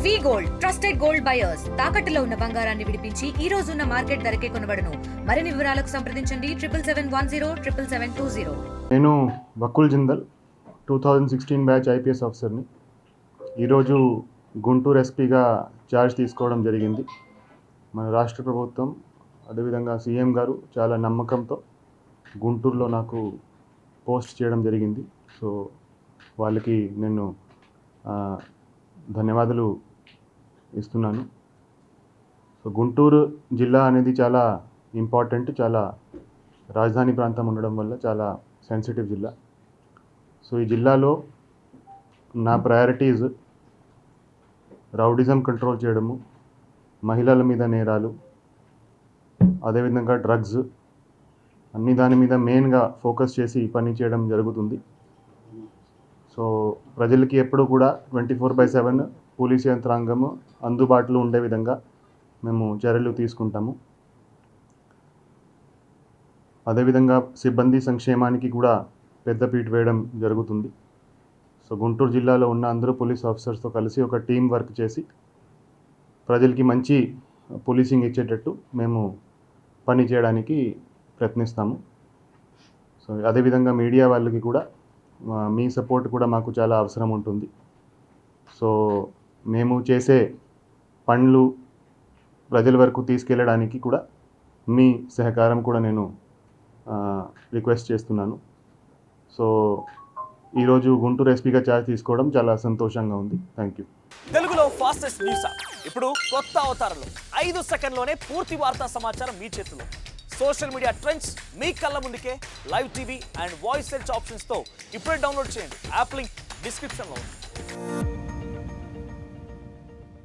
వి gold trusted gold buyers తాకట్టులో ఉన్న బంగారాన్ని విడిపించి ఈ రోజు ఉన్న మార్కెట్ ధరకే కొనబడును. మరిన్ని వివరాలకు సంప్రదించండి 7771077720. నేను వకుల్ జిందల్ 2016 బ్యాచ్ ఐపీఎస్ ఆఫీసర్ని. ఈరోజు గుంటూరు ఎస్పీగా ఛార్జ్ తీసుకోవడం జరిగింది. మన రాష్ట్ర ప్రభుత్వం అదేవిధంగా సీఎం గారు చాలా నమ్మకంతో గుంటూరులో నాకు పోస్ట్ చేయడం జరిగింది. సో వాళ్ళకి నేను ధన్యవాదాలు ఇస్తున్నాను. సో గుంటూరు జిల్లా అనేది చాలా ఇంపార్టెంట్, చాలా రాజధాని ప్రాంతం ఉండడం వల్ల చాలా సెన్సిటివ్ జిల్లా. సో ఈ జిల్లాలో నా ప్రయారిటీస్ రౌడిజం కంట్రోల్ చేయడము, మహిళల మీద నేరాలు, అదేవిధంగా డ్రగ్స్, అన్ని దాని మీద మెయిన్గా ఫోకస్ చేసి పని చేయడం జరుగుతుంది. సో ప్రజలకి ఎప్పుడూ కూడా 24/7 పోలీస్ యంత్రాంగము అందుబాటులో ఉండే విధంగా మేము చర్యలు తీసుకుంటాము. అదేవిధంగా సిబ్బంది సంక్షేమానికి కూడా పెద్దపీట వేయడం జరుగుతుంది. సో గుంటూరు జిల్లాలో ఉన్న అందరూ పోలీస్ ఆఫీసర్స్తో కలిసి ఒక టీం వర్క్ చేసి ప్రజలకి మంచి పోలీసింగ్ ఇచ్చేటట్టు మేము పని చేయడానికి ప్రయత్నిస్తాము. సో అదేవిధంగా మీడియా వాళ్ళకి కూడా మీ సపోర్ట్ కూడా మాకు చాలా అవసరం ఉంటుంది. సో మేము చేసే పనులు ప్రజల వరకు తీసుకెళ్ళడానికి కూడా మీ సహకారం కూడా నేను రిక్వెస్ట్ చేస్తున్నాను. సో ఈరోజు గుంటూరు ఎస్పీగా ఛార్జ్ తీసుకోవడం చాలా సంతోషంగా ఉంది. Thank you. తెలుగులో ఫాస్టెస్ట్ న్యూస్ ఇప్పుడు కొత్త అవతారంలో 5 సెకండ్లోనే పూర్తి వార్తా సమాచారం మీ చేతిలో. సోషల్ మీడియా ట్రెండ్స్ మీ కళ్ళ ముందుకే live TV and voice search ఆప్షన్స్తో ఇప్పుడే డౌన్లోడ్ చేయండి. యాప్ లింక్ డిస్క్రిప్షన్లో ఉంది.